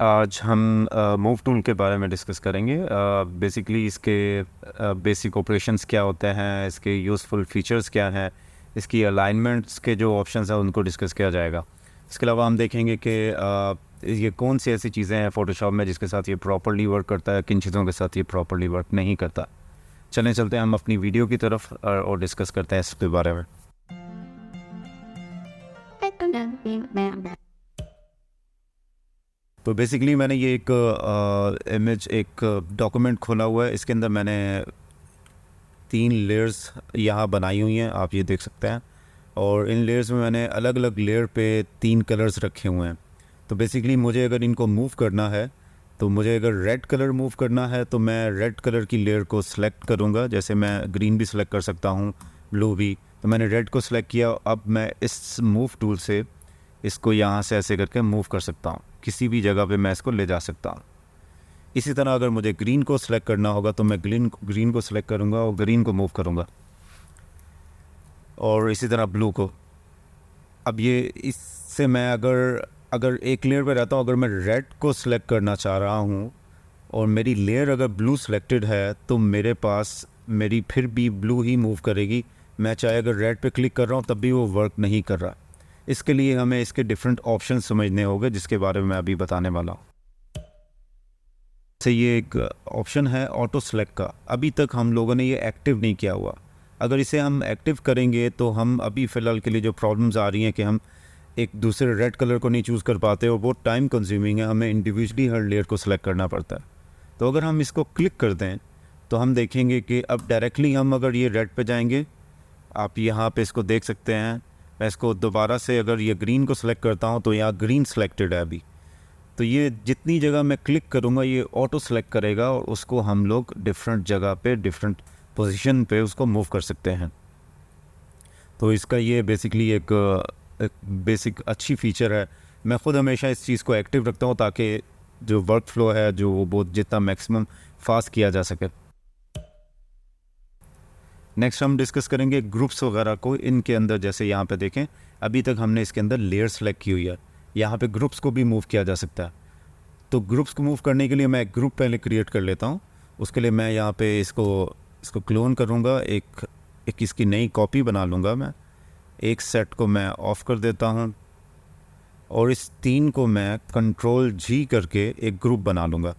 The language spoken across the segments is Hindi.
आज हम मूव टूल के बारे में डिस्कस करेंगे। बेसिकली इसके बेसिक ऑपरेशंस क्या होते हैं, इसके यूज़फुल फीचर्स क्या हैं, इसकी अलाइनमेंट्स के जो ऑप्शंस हैं उनको डिस्कस किया जाएगा। इसके अलावा हम देखेंगे कि ये कौन सी ऐसी चीज़ें हैं फ़ोटोशॉप में जिसके साथ ये प्रॉपर्ली वर्क करता है, किन चीज़ों के साथ ये प्रॉपर्ली वर्क नहीं करता। चलते हैं हम अपनी वीडियो की तरफ और डिस्कस करते हैं इसके बारे में। तो बेसिकली मैंने ये एक इमेज एक डॉक्यूमेंट खोला हुआ है। इसके अंदर मैंने 3 लेयर्स यहाँ बनाई हुई हैं, आप ये देख सकते हैं। और इन लेयर्स में मैंने अलग अलग लेयर पे 3 कलर्स रखे हुए हैं। तो बेसिकली मुझे अगर इनको मूव करना है, तो मुझे अगर रेड कलर मूव करना है तो मैं रेड कलर की लेयर को सिलेक्ट करूँगा। जैसे मैं ग्रीन भी सिलेक्ट कर सकता हूँ, ब्लू भी। तो मैंने रेड को सिलेक्ट किया। अब मैं इस मूव टूल से इसको यहाँ से ऐसे करके मूव कर सकता हूँ, किसी भी जगह पे मैं इसको ले जा सकता हूँ। इसी तरह अगर मुझे ग्रीन को सिलेक्ट करना होगा तो मैं ग्रीन को सिलेक्ट करूँगा और ग्रीन को मूव करूँगा, और इसी तरह ब्लू को। अब ये इससे मैं अगर एक लेयर पे रहता हूँ, अगर मैं रेड को सिलेक्ट करना चाह रहा हूँ और मेरी लेयर अगर ब्लू सिलेक्टेड है तो मेरे पास मेरी फिर भी ब्लू ही मूव करेगी। मैं चाहे अगर रेड पे क्लिक कर रहा हूँ तब भी वो वर्क नहीं कर रहा। इसके लिए हमें इसके डिफरेंट ऑप्शन समझने होंगे, जिसके बारे में मैं अभी बताने वाला हूँ। से ये एक ऑप्शन है ऑटो सेलेक्ट का। अभी तक हम लोगों ने ये एक्टिव नहीं किया हुआ। अगर इसे हम एक्टिव करेंगे तो हम अभी फ़िलहाल के लिए जो प्रॉब्लम्स आ रही हैं कि हम एक दूसरे रेड कलर को नहीं चूज़ कर पाते और वो टाइम कंज्यूमिंग है, हमें इंडिविजुअली हर लेयर को सिलेक्ट करना पड़ता है। तो अगर हम इसको क्लिक कर दें तो हम देखेंगे कि अब डायरेक्टली हम अगर ये रेड पे जाएंगे, आप यहाँ पे इसको देख सकते हैं। मैं इसको दोबारा से अगर ये ग्रीन को सिलेक्ट करता हूँ तो यहाँ ग्रीन सेलेक्टेड है अभी। तो ये जितनी जगह मैं क्लिक करूँगा ये ऑटो सेलेक्ट करेगा और उसको हम लोग डिफरेंट जगह पे डिफरेंट पोजीशन पे उसको मूव कर सकते हैं। तो इसका ये बेसिकली एक बेसिक अच्छी फीचर है। मैं ख़ुद हमेशा इस चीज़ को एक्टिव रखता हूँ ताकि जो वर्क फ्लो है जो वो बहुत जितना मैक्सिमम फास्ट किया जा सके। नेक्स्ट हम डिस्कस करेंगे ग्रुप्स वगैरह को। इनके अंदर जैसे यहाँ पे देखें, अभी तक हमने इसके अंदर लेयर सेलेक्ट की हुई है। यहाँ पे ग्रुप्स को भी मूव किया जा सकता है। तो ग्रुप्स को मूव करने के लिए मैं एक ग्रुप पहले क्रिएट कर लेता हूँ। उसके लिए मैं यहाँ पे इसको क्लोन करूँगा, एक इसकी नई कॉपी बना लूँगा। मैं एक सेट को मैं ऑफ़ कर देता हूँ और इस 3 को मैं Ctrl+G करके एक ग्रुप बना लूँगा।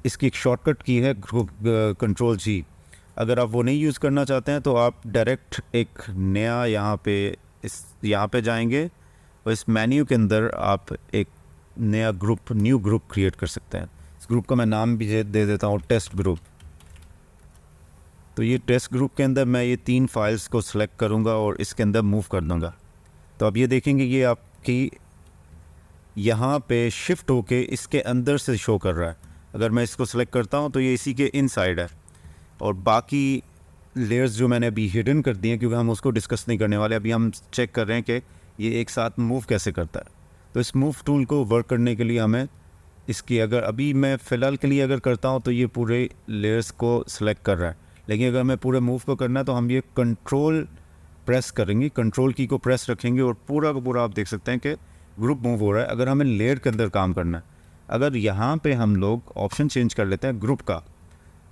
इसकी एक शॉर्टकट की है ग्रुप Ctrl+G। अगर आप वो नहीं यूज़ करना चाहते हैं तो आप डायरेक्ट एक नया यहाँ पे जाएंगे और इस मेन्यू के अंदर आप एक नया ग्रुप न्यू ग्रुप क्रिएट कर सकते हैं। इस ग्रुप का मैं नाम भी दे देता हूँ टेस्ट ग्रुप। तो ये टेस्ट ग्रुप के अंदर मैं ये 3 फाइल्स को सिलेक्ट करूँगा और इसके अंदर मूव कर दूँगा। तो अब ये देखेंगे ये आपकी यहाँ पे शिफ्ट होके इसके अंदर से शो कर रहा है। अगर मैं इसको सिलेक्ट करता हूँ तो ये इसी के इनसाइड है, और बाकी लेयर्स जो मैंने अभी हिडन कर दिए हैं क्योंकि हम उसको डिस्कस नहीं करने वाले। अभी हम चेक कर रहे हैं कि ये एक साथ मूव कैसे करता है। तो इस मूव टूल को वर्क करने के लिए हमें इसकी अगर अभी मैं फ़िलहाल के लिए अगर करता हूँ तो ये पूरे लेयर्स को सिलेक्ट कर रहा है, लेकिन अगर मैं पूरे मूव को करना है तो हम ये कंट्रोल प्रेस करेंगे, कंट्रोल की को प्रेस रखेंगे और पूरा का पूरा आप देख सकते हैं कि ग्रुप मूव हो रहा है। अगर हमें लेयर के अंदर काम करना है, अगर यहाँ पे हम लोग ऑप्शन चेंज कर लेते हैं ग्रुप का,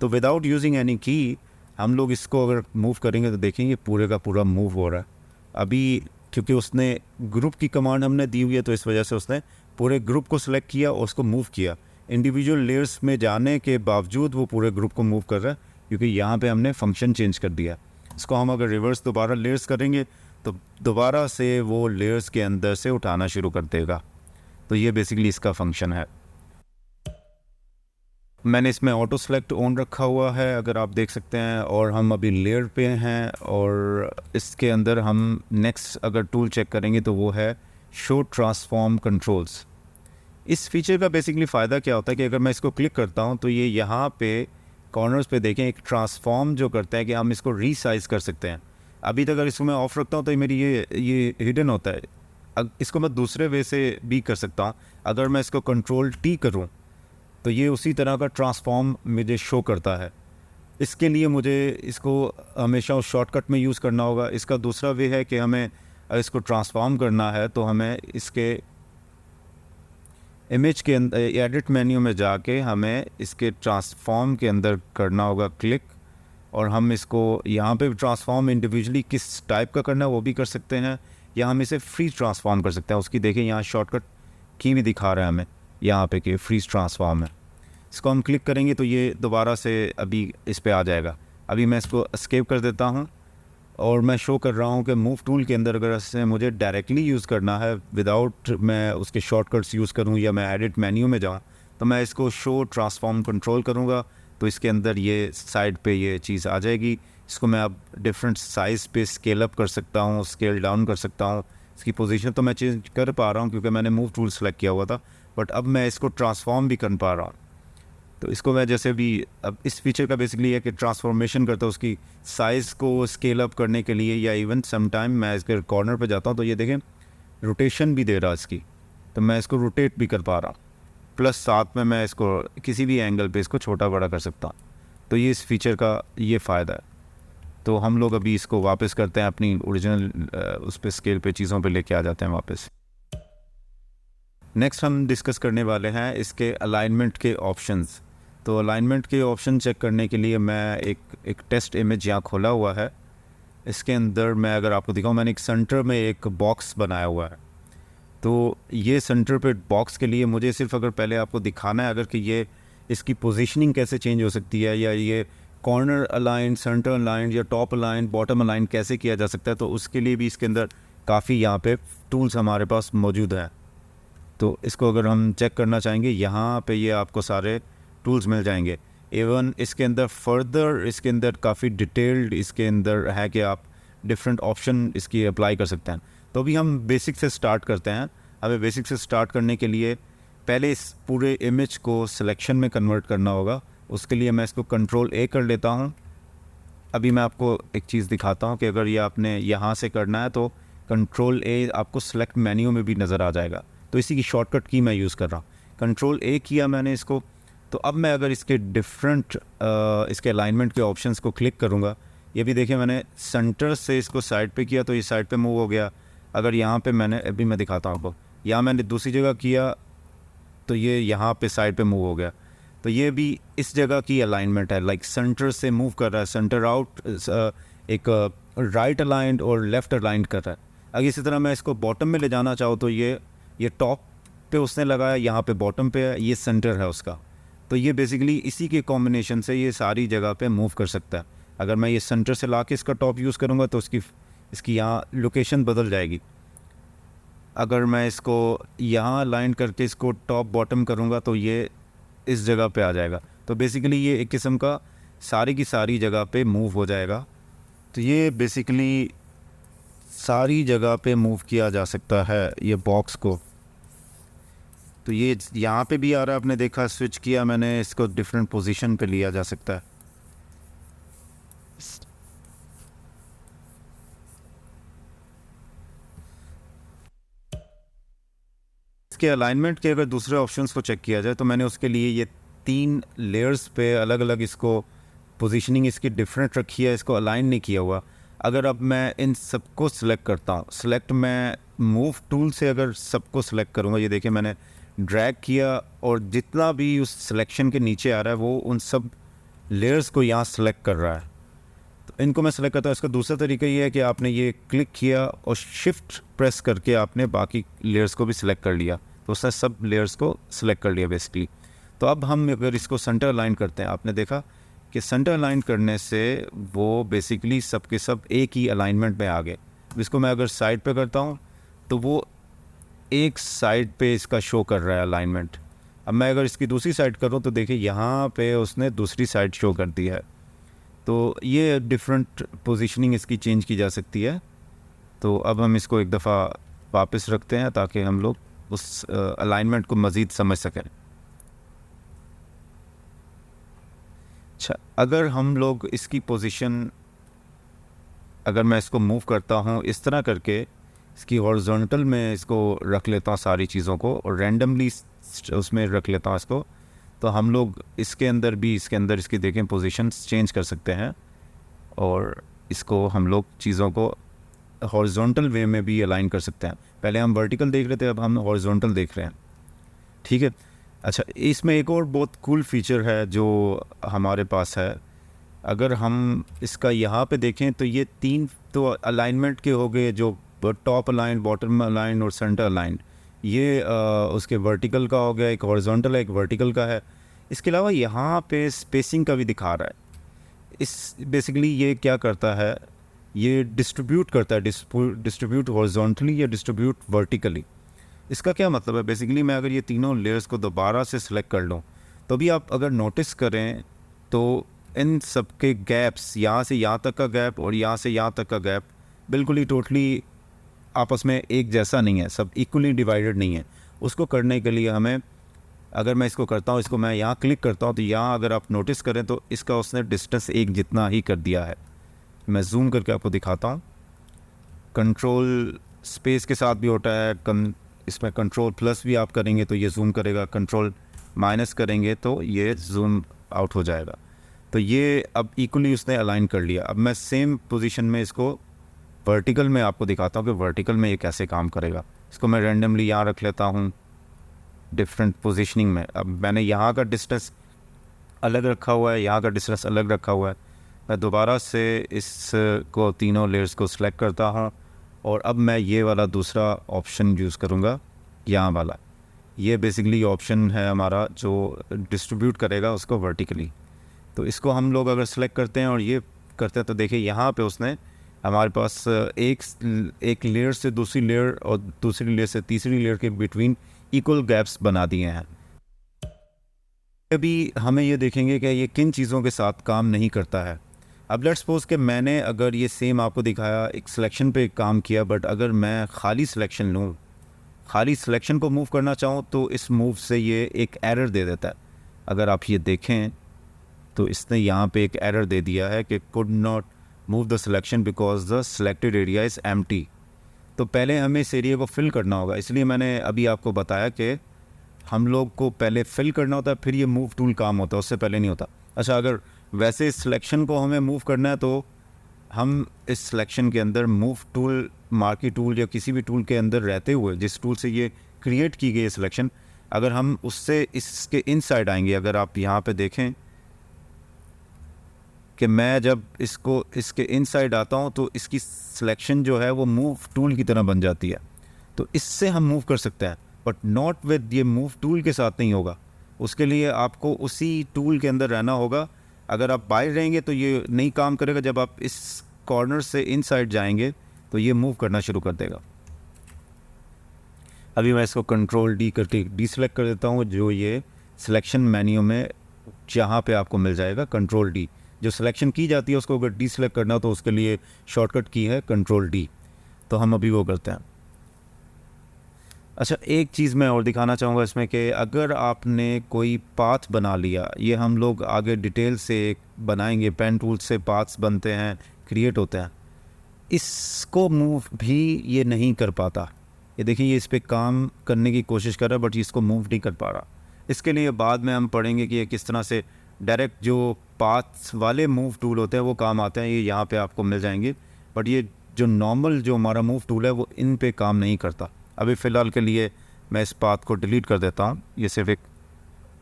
तो विदाउट यूजिंग एनी की हम लोग इसको अगर मूव करेंगे तो देखेंगे पूरे का पूरा मूव हो रहा है। अभी क्योंकि उसने ग्रुप की कमांड हमने दी हुई है तो इस वजह से उसने पूरे ग्रुप को सिलेक्ट किया और उसको मूव किया। इंडिविजुअल लेयर्स में जाने के बावजूद वो पूरे ग्रुप को मूव कर रहा है क्योंकि यहाँ पे हमने फंक्शन चेंज कर दिया। इसको हम अगर रिवर्स दोबारा लेयर्स करेंगे तो दोबारा से वो लेयर्स के अंदर से उठाना शुरू कर देगा। तो ये बेसिकली इसका फंक्शन है। मैंने इसमें ऑटो सेलेक्ट ऑन रखा हुआ है, अगर आप देख सकते हैं, और हम अभी लेयर पे हैं। और इसके अंदर हम नेक्स्ट अगर टूल चेक करेंगे तो वो है शो ट्रांसफॉर्म कंट्रोल्स। इस फीचर का बेसिकली फ़ायदा क्या होता है कि अगर मैं इसको क्लिक करता हूँ तो ये यहाँ पे कॉर्नर्स पे देखें एक ट्रांसफॉर्म जो करता है कि हम इसको रीसाइज कर सकते हैं। अभी तक अगर इसको मैं ऑफ़ रखता हूँ तो मेरी ये हिडन होता है। इसको मैं दूसरे वे से भी कर सकता हूँ। अगर मैं इसको Ctrl+T करूँ तो ये उसी तरह का ट्रांसफॉर्म मुझे शो करता है। इसके लिए मुझे इसको हमेशा उस शॉर्टकट में यूज़ करना होगा। इसका दूसरा वे है कि हमें इसको ट्रांसफॉर्म करना है तो हमें इसके इमेज के अंदर एडिट मेन्यू में जाके हमें इसके ट्रांसफॉर्म के अंदर करना होगा क्लिक, और हम इसको यहाँ पे ट्रांसफॉर्म इंडिविजुअली किस टाइप का करना है वो भी कर सकते हैं, या हम इसे फ्रीज ट्रांसफॉर्म कर सकते हैं। उसकी देखिए यहाँ शॉर्टकट की भी दिखा रहा है हमें यहाँ पे कि फ्रीज ट्रांसफॉर्म है। इसको हम क्लिक करेंगे तो ये दोबारा से अभी इस पे आ जाएगा। अभी मैं इसको एस्केप कर देता हूँ और मैं शो कर रहा हूँ कि मूव टूल के अंदर अगर इसे मुझे डायरेक्टली यूज़ करना है विदाउट मैं उसके शॉर्टकट्स यूज़ करूँ या मैं एडिट मेन्यू में जाऊँ, तो मैं इसको शो ट्रांसफॉर्म कंट्रोल करूँगा तो इसके अंदर ये साइड पे ये चीज़ आ जाएगी। इसको मैं अब डिफरेंट साइज़ पे स्केल अप कर सकता हूँ, स्केल डाउन कर सकता हूँ। इसकी पोजीशन तो मैं चेंज कर पा रहा हूँ क्योंकि मैंने मूव टूल सेलेक्ट किया हुआ था, बट अब मैं इसको ट्रांसफॉर्म भी कर पा रहा हूँ। तो इसको मैं जैसे भी अब इस फीचर का बेसिकली है कि ट्रांसफॉर्मेशन करता हूँ उसकी साइज़ को स्केल अप करने के लिए, या इवन सम टाइम मैं इसके कॉर्नर पे जाता हूँ तो ये देखें रोटेशन भी दे रहा है इसकी, तो मैं इसको रोटेट भी कर पा रहा हूँ, प्लस साथ में मैं इसको किसी भी एंगल पे इसको छोटा बड़ा कर सकता हूँ। तो ये इस फीचर का ये फ़ायदा है। तो हम लोग अभी इसको वापस करते हैं अपनी ओरिजिनल उस पे स्केल पे चीज़ों पे लेके आ जाते हैं वापस। नेक्स्ट हम डिस्कस करने वाले हैं इसके अलाइनमेंट के ऑप्शंस। तो अलाइनमेंट के ऑप्शन चेक करने के लिए मैं एक टेस्ट इमेज यहाँ खोला हुआ है। इसके अंदर मैं अगर आपको दिखाऊँ, मैंने एक सेंटर में एक बॉक्स बनाया हुआ है। तो ये सेंटर पे बॉक्स के लिए मुझे सिर्फ अगर पहले आपको दिखाना है अगर कि ये इसकी पोजीशनिंग कैसे चेंज हो सकती है, या ये कॉर्नर अलाइन, सेंटर अलाइन या टॉप अलाइन, बॉटम अलाइन कैसे किया जा सकता है, तो उसके लिए भी इसके अंदर काफ़ी यहाँ पे टूल्स हमारे पास मौजूद हैं। तो इसको अगर हम चेक करना चाहेंगे यहाँ पे ये आपको सारे टूल्स मिल जाएंगे। इवन इसके अंदर फर्दर इसके अंदर काफ़ी डिटेल्ड इसके अंदर है कि आप डिफरेंट ऑप्शन इसकी अप्लाई कर सकते हैं। तो अभी हम बेसिक से स्टार्ट करते हैं। हमें बेसिक से स्टार्ट करने के लिए पहले इस पूरे इमेज को सिलेक्शन में कन्वर्ट करना होगा। उसके लिए मैं इसको कंट्रोल ए कर लेता हूँ। अभी मैं आपको एक चीज़ दिखाता हूँ कि अगर ये आपने यहाँ से करना है तो कंट्रोल ए आपको सेलेक्ट मेन्यू में भी नज़र आ जाएगा। तो इसी की शॉर्टकट की मैं यूज़ कर रहा हूँ। कंट्रोल ए किया मैंने इसको। तो अब मैं अगर इसके डिफरेंट इसके अलाइनमेंट के ऑप्शंस को क्लिक करूँगा, ये भी देखिए मैंने सेंटर से इसको साइड पे किया तो ये साइड पे मूव हो गया। अगर यहाँ पे मैंने अभी मैं दिखाता हूँ आपको, यहाँ मैंने दूसरी जगह किया तो ये यहाँ पे साइड पे मूव हो गया। तो ये भी इस जगह की अलाइनमेंट है, लाइक सेंटर से मूव कर रहा है, सेंटर आउट एक राइट अलाइंड और लेफ़्ट अलाइंड कर रहा है। अगर इसी तरह मैं इसको बॉटम में ले जाना चाहूँ तो ये टॉप पे उसने लगाया, यहाँ पे बॉटम पे है, ये सेंटर है उसका। तो ये बेसिकली इसी के कॉम्बिनेशन से ये सारी जगह पे मूव कर सकता है। अगर मैं ये सेंटर से ला के इसका टॉप यूज़ करूँगा तो इसकी यहाँ लोकेशन बदल जाएगी। अगर मैं इसको यहाँ अलाइन करके इसको टॉप बॉटम करूँगा तो ये इस जगह पे आ जाएगा। तो बेसिकली ये एक किस्म का सारी की सारी जगह पे मूव हो जाएगा। तो ये बेसिकली सारी जगह पे मूव किया जा सकता है ये बॉक्स को। तो ये यहाँ पे भी आ रहा है, आपने देखा स्विच किया मैंने, इसको डिफरेंट पोजीशन पे लिया जा सकता है। इसके अलाइनमेंट के अगर दूसरे ऑप्शंस को चेक किया जाए तो मैंने उसके लिए ये 3 लेयर्स पे अलग अलग इसको पोजीशनिंग इसकी डिफरेंट रखी है, इसको अलाइन नहीं किया हुआ। अगर अब मैं इन सबको सिलेक्ट करता हूँ, सिलेक्ट मैं मूव टूल से अगर सबको सिलेक्ट करूँगा, ये देखिए मैंने ड्रैग किया और जितना भी उस सिलेक्शन के नीचे आ रहा है वो उन सब लेयर्स को यहाँ सेलेक्ट कर रहा है। तो इनको मैं सेलेक्ट करता हूँ। इसका दूसरा तरीका ये है कि आपने ये क्लिक किया और शिफ्ट प्रेस करके आपने बाकी लेयर्स को भी सिलेक्ट कर लिया, तो उसने सब लेयर्स को सिलेक्ट कर लिया बेसिकली। तो अब हम अगर इसको सेंटर अलाइन करते हैं, आपने देखा कि सेंटर अलाइन करने से वो बेसिकली सब के सब एक ही अलाइनमेंट में आ गए। इसको मैं अगर साइड पे करता हूँ तो वो एक साइड पे इसका शो कर रहा है अलाइनमेंट। अब मैं अगर इसकी दूसरी साइड करूँ तो देखिए यहाँ पे उसने दूसरी साइड शो कर दी है। तो ये डिफरेंट पोजीशनिंग इसकी चेंज की जा सकती है। तो अब हम इसको एक दफ़ा वापस रखते हैं ताकि हम लोग उस अलाइनमेंट को मज़ीद समझ सकें। अच्छा, अगर हम लोग इसकी पोजीशन, अगर मैं इसको मूव करता हूँ इस तरह करके, इसकी हॉरिजॉन्टल में इसको रख लेता हूँ सारी चीज़ों को और रैंडमली उसमें रख लेता हूँ इसको, तो हम लोग इसके अंदर इसकी देखें पोजीशंस चेंज कर सकते हैं और इसको हम लोग चीज़ों को हॉरिजॉन्टल वे में भी अलाइन कर सकते हैं। पहले हम वर्टिकल देख रहे थे, अब हम हॉरिजॉन्टल देख रहे हैं। ठीक है। अच्छा, इसमें एक और बहुत कूल फीचर है जो हमारे पास है। अगर हम इसका यहाँ पे देखें तो ये 3 तो अलाइनमेंट के हो गए, जो टॉप अलाइन, बॉटम अलाइन और सेंटर अलाइन। ये उसके वर्टिकल का हो गया, एक हॉरिजॉन्टल है, एक वर्टिकल का है। इसके अलावा यहाँ पे स्पेसिंग का भी दिखा रहा है। इस बेसिकली ये क्या करता है, ये डिस्ट्रीब्यूट करता है, डिस्ट्रीब्यूट हॉरिजॉन्टली या डिस्ट्रीब्यूट वर्टिकली। इसका क्या मतलब है, बेसिकली मैं अगर ये तीनों लेयर्स को दोबारा से सिलेक्ट कर लूँ तो भी आप अगर नोटिस करें तो इन सब के गैप्स, यहाँ से यहाँ तक का गैप और यहाँ से यहाँ तक का गैप बिल्कुल ही टोटली आपस में एक जैसा नहीं है, सब इक्वली डिवाइडेड नहीं है। उसको करने के लिए हमें, अगर मैं इसको करता हूँ, इसको मैं यहाँ क्लिक करता हूँ तो यहाँ अगर आप नोटिस करें तो इसका उसने डिस्टेंस एक जितना ही कर दिया है। मैं जूम करके आपको दिखाता हूँ। कंट्रोल स्पेस के साथ भी होता है, इसमें कंट्रोल प्लस भी आप करेंगे तो ये जूम करेगा, कंट्रोल माइनस करेंगे तो ये जूम आउट हो जाएगा। तो ये अब इक्वली उसने अलाइन कर लिया। अब मैं सेम पोजीशन में इसको वर्टिकल में आपको दिखाता हूँ कि वर्टिकल में ये कैसे काम करेगा। इसको मैं रैंडमली यहाँ रख लेता हूँ डिफरेंट पोजीशनिंग में। अब मैंने यहाँ का डिस्टेंस अलग रखा हुआ है, यहाँ का डिस्टेंस अलग रखा हुआ है। मैं दोबारा से इसको तीनों लेयर्स को सिलेक्ट करता हूँ और अब मैं ये वाला दूसरा ऑप्शन यूज़ करूँगा, यहाँ वाला। ये बेसिकली ऑप्शन है हमारा जो डिस्ट्रीब्यूट करेगा उसको वर्टिकली। तो इसको हम लोग अगर सेलेक्ट करते हैं और ये करते हैं तो देखिए यहाँ पे उसने हमारे पास एक लेयर से दूसरी लेयर और दूसरी लेयर से तीसरी लेयर के बिटवीन इक्वल गैप्स बना दिए हैं। अभी हमें ये देखेंगे कि ये किन चीज़ों के साथ काम नहीं करता है। अब लेट्स सपोज कि मैंने अगर ये सेम आपको दिखाया, एक सिलेक्शन पे काम किया, बट अगर मैं खाली सिलेक्शन लूँ, खाली सिलेक्शन को मूव करना चाहूँ तो इस मूव से ये एक एरर दे देता है। अगर आप ये देखें तो इसने यहाँ पे एक एरर दे दिया है कि could not move the selection because the selected area is empty. तो पहले हमें इस एरिया को फिल करना होगा, इसलिए मैंने अभी आपको बताया कि हम लोग को पहले फिल करना होता है, फिर ये मूव टूल काम होता है, उससे पहले नहीं होता। अच्छा, अगर वैसे सिलेक्शन को हमें मूव करना है तो हम इस सिलेक्शन के अंदर मूव टूल, मार्की टूल या किसी भी टूल के अंदर रहते हुए, जिस टूल से ये क्रिएट की गई है सिलेक्शन, अगर हम उससे इसके इनसाइड आएंगे, अगर आप यहाँ पे देखें कि मैं जब इसको इसके इनसाइड आता हूँ तो इसकी सिलेक्शन जो है वो मूव टूल की तरह बन जाती है। तो इससे हम मूव कर सकते हैं, बट नॉट विद ये मूव टूल के साथ नहीं होगा। उसके लिए आपको उसी टूल के अंदर रहना होगा। अगर आप बाहर रहेंगे तो ये नहीं काम करेगा। जब आप इस कॉर्नर से इनसाइड जाएंगे तो ये मूव करना शुरू कर देगा। अभी मैं इसको कंट्रोल डी करके डीसेलेक्ट कर देता हूँ, जो ये सिलेक्शन मेन्यू में जहाँ पे आपको मिल जाएगा कंट्रोल डी। जो सिलेक्शन की जाती है उसको अगर डीसेलेक्ट करना हो तो उसके लिए शॉर्टकट की है कंट्रोल डी। तो हम अभी वो करते हैं। अच्छा, एक चीज़ मैं और दिखाना चाहूँगा इसमें कि अगर आपने कोई पाथ बना लिया, ये हम लोग आगे डिटेल से बनाएंगे, पेन टूल से पाथ्स बनते हैं, क्रिएट होते हैं। इसको मूव भी ये नहीं कर पाता। ये देखिए, ये इस पर काम करने की कोशिश कर रहा है बट इसको मूव नहीं कर पा रहा। इसके लिए बाद में हम पढ़ेंगे कि ये किस तरह से डायरेक्ट जो पाथ्स वाले मूव टूल होते हैं वो काम आते हैं। ये यहाँ पे आपको मिल जाएंगे, बट ये जो नॉर्मल जो हमारा मूव टूल है वो इन पे काम नहीं करता। अभी फ़िलहाल के लिए मैं इस पाथ को डिलीट कर देता हूँ। ये सिर्फ एक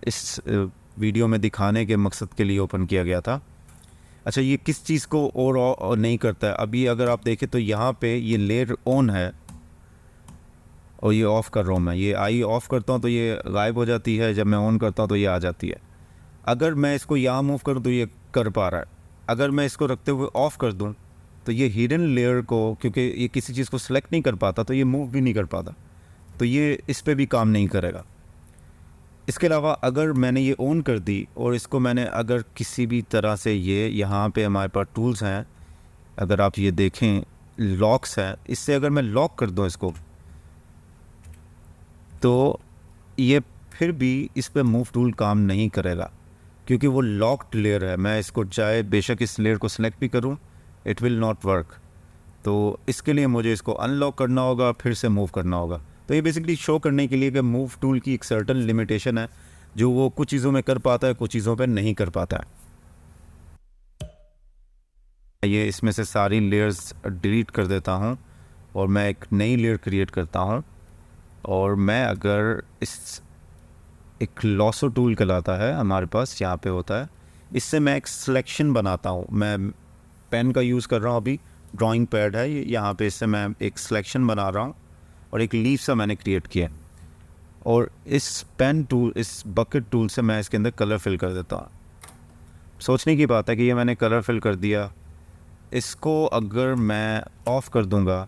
इस वीडियो में दिखाने के मकसद के लिए ओपन किया गया था। अच्छा, ये किस चीज़ को और नहीं करता है। अभी अगर आप देखें तो यहाँ पे ये लेयर ऑन है और ये ऑफ़ कर रहा हूँ मैं। ये आई ऑफ़ करता हूँ तो ये गायब हो जाती है, जब मैं ऑन करता हूँ तो ये आ जाती है। अगर मैं इसको यहाँ मूव करूँ तो ये कर पा रहा है। अगर मैं इसको रखते हुए ऑफ़ कर दूँ तो ये हिडन लेयर को, क्योंकि ये किसी चीज़ को सिलेक्ट नहीं कर पाता तो ये मूव भी नहीं कर पाता, तो ये इस पे भी काम नहीं करेगा। इसके अलावा अगर मैंने ये ऑन कर दी और इसको मैंने अगर किसी भी तरह से, ये यहाँ पे हमारे पास टूल्स हैं, अगर आप ये देखें लॉक्स हैं, इससे अगर मैं लॉक कर दूँ इसको तो ये फिर भी इस पे मूव टूल काम नहीं करेगा, क्योंकि वो लॉक्ड लेयर है। मैं इसको चाहे बेशक इस लेयर को सिलेक्ट भी करूं, इट विल नॉट वर्क। तो इसके लिए मुझे इसको अनलॉक करना होगा, फिर से मूव करना होगा। तो ये बेसिकली शो करने के लिए कि मूव टूल की एक सर्टन लिमिटेशन है, जो वो कुछ चीज़ों में कर पाता है, कुछ चीज़ों पे नहीं कर पाता है। ये इसमें से सारी लेयर्स डिलीट कर देता हूँ और मैं एक नई लेयर क्रिएट करता हूँ। और मैं अगर इस एक लॉसो टूल कहलाता है, हमारे पास यहाँ पे होता है। इससे मैं एक सिलेक्शन बनाता हूँ। मैं पेन का यूज़ कर रहा हूँ अभी, ड्राइंग पैड है यहाँ पे, इससे मैं एक सिलेक्शन बना रहा हूँ और एक लीफ सा मैंने क्रिएट किया। और इस पेन टूल, इस बकेट टूल से मैं इसके अंदर कलर फिल कर देता हूँ। सोचने की बात है कि ये मैंने कलर फिल कर दिया। इसको अगर मैं ऑफ़ कर दूँगा,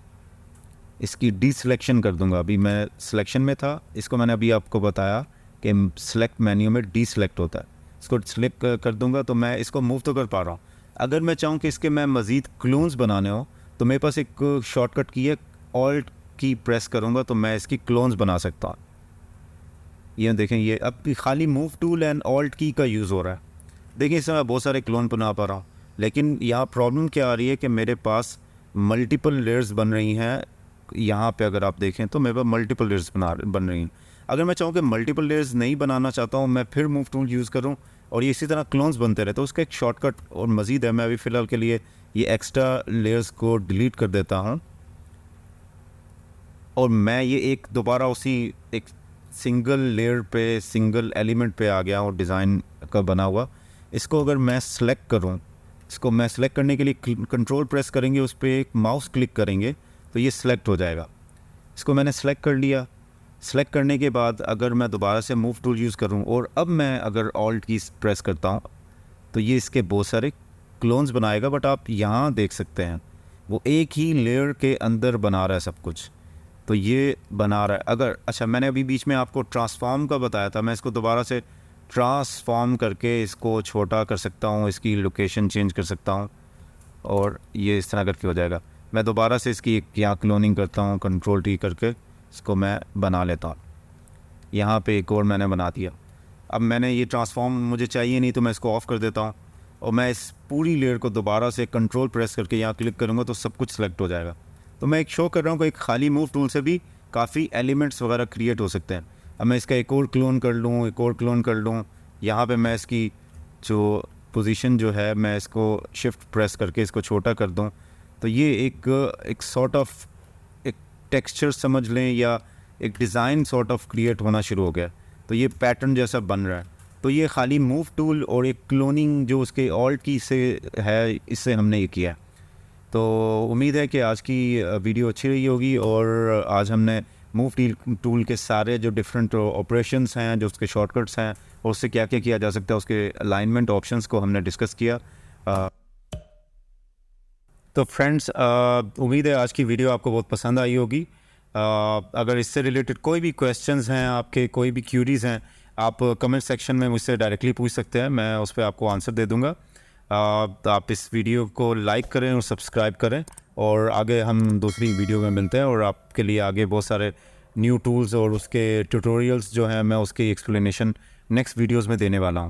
इसकी डी सिलेक्शन कर दूँगा, अभी मैं सिलेक्शन में था, इसको मैंने अभी आपको बताया कि सेलेक्ट मेन्यू में डी सिलेक्ट होता है। इसको सिलेक्ट कर दूँगा तो मैं इसको मूव तो कर पा रहा हूँ। अगर मैं चाहूँ कि इसके मैं मज़ीद क्लोन्स बनाने हो तो मेरे पास एक शॉर्टकट की है, ऑल्ट की प्रेस करूँगा तो मैं इसकी क्लोन्स बना सकता हूँ। ये देखें, ये अब खाली मूव टूल एंड ऑल्ट की का यूज़ हो रहा है। देखिए इसमें मैं बहुत सारे क्लोन बना पा रहा हूँ, लेकिन यहाँ प्रॉब्लम क्या आ रही है कि मेरे पास मल्टीपल लेयर्स बन रही हैं। यहाँ पे अगर आप देखें तो मेरे पास मल्टीपल लेयर्स बन रही हैं। अगर मैं चाहूँ कि मल्टीपल लेयर्स नहीं बनाना चाहता हूँ, मैं फिर मूव टूल यूज़ करूँ और ये इसी तरह क्लोन्स बनते रहे, तो उसका एक शॉर्टकट और मज़ीद है। मैं अभी फ़िलहाल के लिए ये एक्स्ट्रा लेयर्स को डिलीट कर देता हूँ और मैं ये एक दोबारा उसी एक सिंगल लेयर पे, सिंगल एलिमेंट पे आ गया और डिज़ाइन का बना हुआ। इसको अगर मैं सेलेक्ट करूँ, इसको मैं सेलेक्ट करने के लिए कंट्रोल प्रेस करेंगे, उस पर एक माउस क्लिक करेंगे तो ये सिलेक्ट हो जाएगा। इसको मैंने सेलेक्ट कर लिया। सेलेक्ट करने के बाद अगर मैं दोबारा से मूव टूल यूज़ करूं और अब मैं अगर ऑल्ट की प्रेस करता हूं तो ये इसके बहुत सारे क्लोन्स बनाएगा। बट आप यहाँ देख सकते हैं वो एक ही लेयर के अंदर बना रहा है सब कुछ, तो ये बना रहा है। अगर अच्छा, मैंने अभी बीच में आपको ट्रांसफॉर्म का बताया था, मैं इसको दोबारा से ट्रांसफॉर्म करके इसको छोटा कर सकता हूँ, इसकी लोकेशन चेंज कर सकता हूँ और ये इस तरह करके हो जाएगा। मैं दोबारा से इसकी यहाँ क्लोनिंग करता हूँ, कंट्रोल टी करके इसको मैं बना लेता हूँ। यहाँ पे एक और मैंने बना दिया। अब मैंने ये ट्रांसफॉर्म मुझे चाहिए नहीं तो मैं इसको ऑफ़ कर देता हूँ और मैं इस पूरी लेयर को दोबारा से कंट्रोल प्रेस करके यहाँ क्लिक करूँगा तो सब कुछ सेलेक्ट हो जाएगा। तो मैं एक शो कर रहा हूँ कि एक खाली मूव टूल से भी काफ़ी एलिमेंट्स वगैरह क्रिएट हो सकते हैं। अब मैं इसका एक और क्लोन कर लूँ, एक और क्लोन कर लूँ। यहाँ पे मैं इसकी जो पोजीशन जो है, मैं इसको शिफ्ट प्रेस करके इसको छोटा कर दूँ तो ये एक सॉर्ट ऑफ एक टेक्सचर समझ लें या एक डिज़ाइन सॉर्ट ऑफ क्रिएट होना शुरू हो गया। तो ये पैटर्न जैसा बन रहा है। तो ये खाली मूव टूल और एक क्लोनिंग जो उसके ऑल्ट की से है, इससे हमने ये किया। तो उम्मीद है कि आज की वीडियो अच्छी रही होगी और आज हमने मूव टूल के सारे जो डिफरेंट ऑपरेशंस हैं, जो उसके शॉर्टकट्स हैं और उससे क्या क्या किया जा सकता है, उसके अलाइनमेंट ऑप्शंस को हमने डिस्कस किया। तो फ्रेंड्स, उम्मीद है आज की वीडियो आपको बहुत पसंद आई होगी। अगर इससे रिलेटेड कोई भी क्वेश्चंस हैं आपके, कोई भी क्यूरीज़ हैं, आप कमेंट सेक्शन में मुझसे डायरेक्टली पूछ सकते हैं, मैं उस पर आपको आंसर दे दूंगा। तो आप इस वीडियो को लाइक करें और सब्सक्राइब करें और आगे हम दूसरी वीडियो में मिलते हैं और आपके लिए आगे बहुत सारे न्यू टूल्स और उसके ट्यूटोरियल्स जो हैं, मैं उसकी एक्सप्लेनेशन नेक्स्ट वीडियोज़ में देने वाला हूँ।